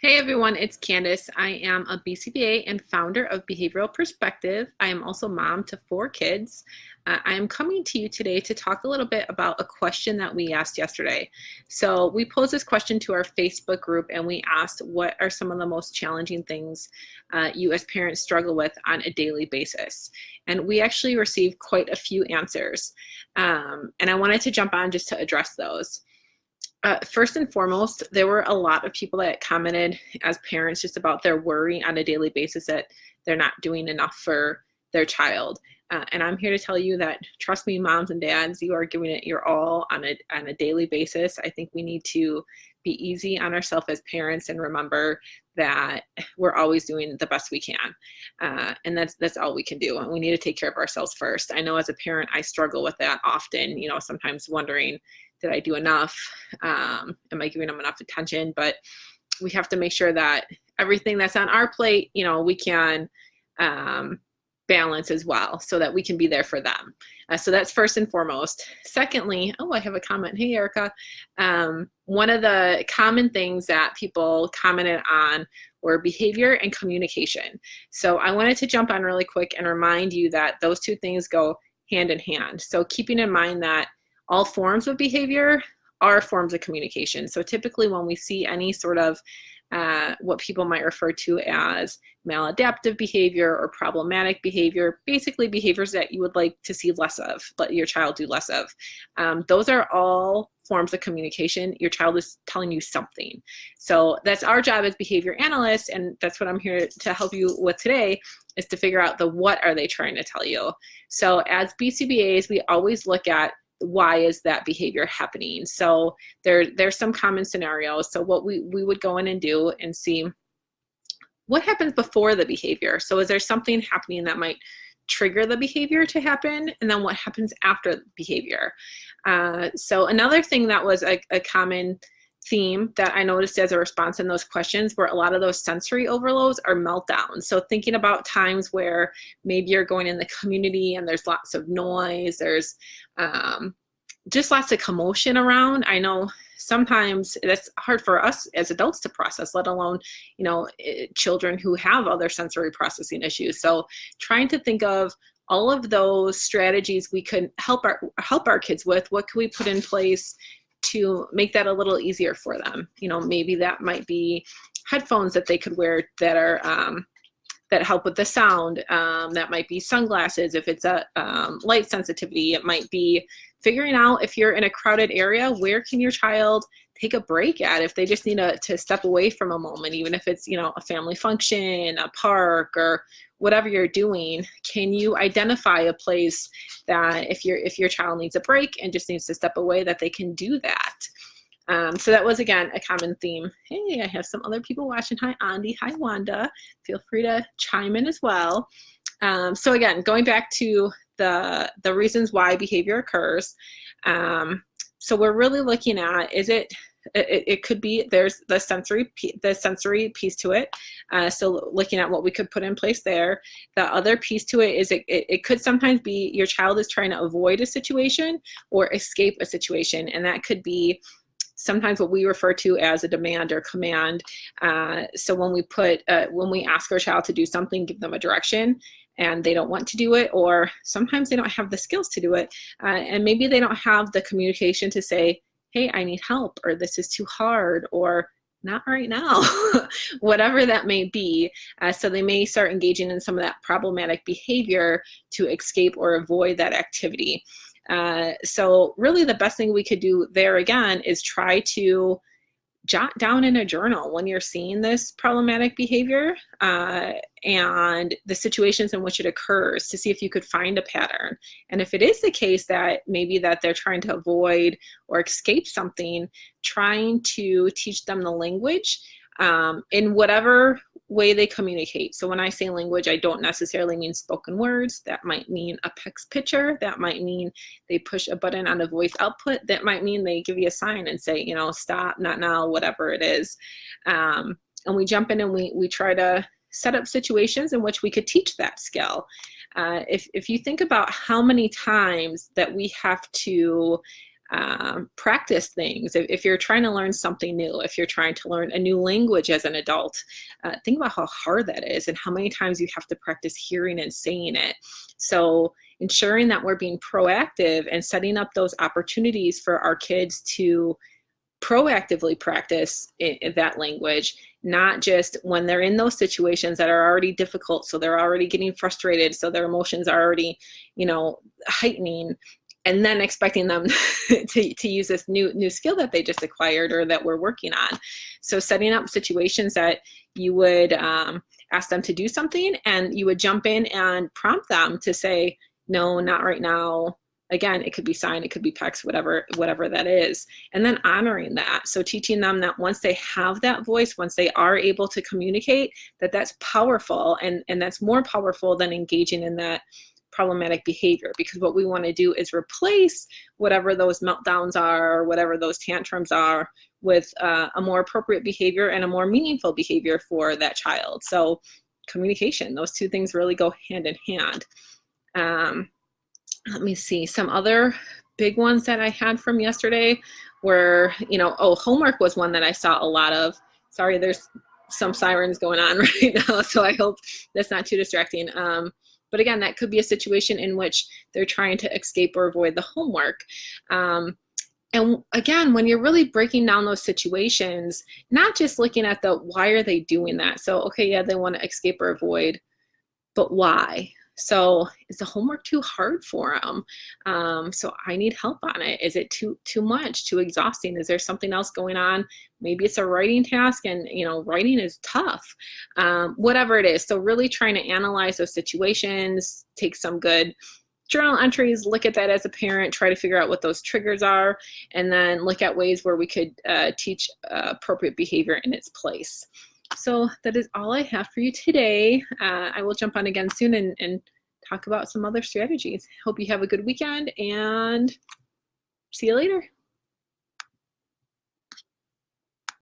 Hey everyone, it's Candace. I am a BCBA and founder of Behavioral Perspective. I am also mom to 4 kids. I am coming to you today to talk a little bit about a question that we asked yesterday. So we posed this question to our Facebook group and we asked, what are some of the most challenging things you as parents struggle with on a daily basis? And we actually received quite a few answers. And I wanted to jump on just to address those. First and foremost, there were a lot of people that commented as parents just about their worry on a daily basis that they're not doing enough for their child. And I'm here to tell you that, trust me, moms and dads, you are giving it your all on a daily basis. I think we need to be easy on ourselves as parents and remember that we're always doing the best we can. And that's all we can do. And we need to take care of ourselves first. I know as a parent, I struggle with that often, sometimes wondering, did I do enough? Am I giving them enough attention? But we have to make sure that everything that's on our plate, we can balance as well so that we can be there for them. So that's first and foremost. Secondly, I have a comment. Hey, Erica. One of the common things that people commented on were behavior and communication. So I wanted to jump on really quick and remind you that those two things go hand in hand. So keeping in mind that all forms of behavior are forms of communication. So typically when we see any sort of what people might refer to as maladaptive behavior or problematic behavior, basically behaviors that you would like to see less of, let your child do less of. Those are all forms of communication. Your child is telling you something. So that's our job as behavior analysts, and that's what I'm here to help you with today, is to figure out what are they trying to tell you. So as BCBAs, we always look at why is that behavior happening. So there's some common scenarios. So what we would go in and do and see what happens before the behavior. So is there something happening that might trigger the behavior to happen? And then what happens after the behavior? So another thing that was a common theme that I noticed as a response in those questions were a lot of those sensory overloads or meltdowns. So thinking about times where maybe you're going in the community and there's lots of noise, there's just lots of commotion around. I know sometimes that's hard for us as adults to process, let alone, children who have other sensory processing issues. So trying to think of all of those strategies we could help our kids with. What can we put in place to make that a little easier for them? Maybe that might be headphones that they could wear that are that help with the sound. That might be sunglasses if it's a light sensitivity. It might be figuring out, if you're in a crowded area, where can your child take a break at if they just need to step away from a moment, even if it's a family function, a park, or whatever you're doing. Can you identify a place that if your child needs a break and just needs to step away, that they can do that? So that was, again, a common theme. Hey, I have some other people watching. Hi, Andy. Hi, Wanda. Feel free to chime in as well. So again, going back to the reasons why behavior occurs. So we're really looking at, it could be, there's the sensory piece to it. So looking at what we could put in place there. The other piece to it is it could sometimes be your child is trying to avoid a situation or escape a situation. And that could be sometimes what we refer to as a demand or command. So when we ask our child to do something, give them a direction, and they don't want to do it, or sometimes they don't have the skills to do it, and maybe they don't have the communication to say, hey, I need help, or this is too hard, or not right now, whatever that may be. So they may start engaging in some of that problematic behavior to escape or avoid that activity. So really the best thing we could do there, again, is try to jot down in a journal when you're seeing this problematic behavior and the situations in which it occurs, to see if you could find a pattern. And if it is the case that maybe that they're trying to avoid or escape something, trying to teach them the language in whatever way they communicate. So when I say language, I don't necessarily mean spoken words. That might mean a picture. That might mean they push a button on the voice output. That might mean they give you a sign and say, stop, not now, whatever it is. And we jump in and we try to set up situations in which we could teach that skill. If you think about how many times that we have to practice things. If you're trying to learn something new, if you're trying to learn a new language as an adult, think about how hard that is and how many times you have to practice hearing and saying it. So ensuring that we're being proactive and setting up those opportunities for our kids to proactively practice that language, not just when they're in those situations that are already difficult, so they're already getting frustrated, so their emotions are already, heightening, and then expecting them to use this new skill that they just acquired or that we're working on. So setting up situations that you would ask them to do something, and you would jump in and prompt them to say, no, not right now. Again, it could be sign, it could be PECS, whatever that is. And then honoring that. So teaching them that once they have that voice, once they are able to communicate, that's powerful, and that's more powerful than engaging in that problematic behavior, because what we want to do is replace whatever those meltdowns are or whatever those tantrums are with a more appropriate behavior and a more meaningful behavior for that child. So communication, those two things really go hand in hand. Let me see, some other big ones that I had from yesterday were, homework was one that I saw a lot of. Sorry, there's some sirens going on right now, so I hope that's not too distracting. But again, that could be a situation in which they're trying to escape or avoid the homework. And again, when you're really breaking down those situations, not just looking at why are they doing that? So, okay, yeah, they want to escape or avoid, but why? So is the homework too hard for them? So I need help on it. Is it too much, too exhausting? Is there something else going on? Maybe it's a writing task, and writing is tough. Whatever it is. So really trying to analyze those situations, take some good journal entries, look at that as a parent, try to figure out what those triggers are, and then look at ways where we could teach appropriate behavior in its place. So that is all I have for you today. I will jump on again soon and talk about some other strategies. Hope you have a good weekend, and see you later.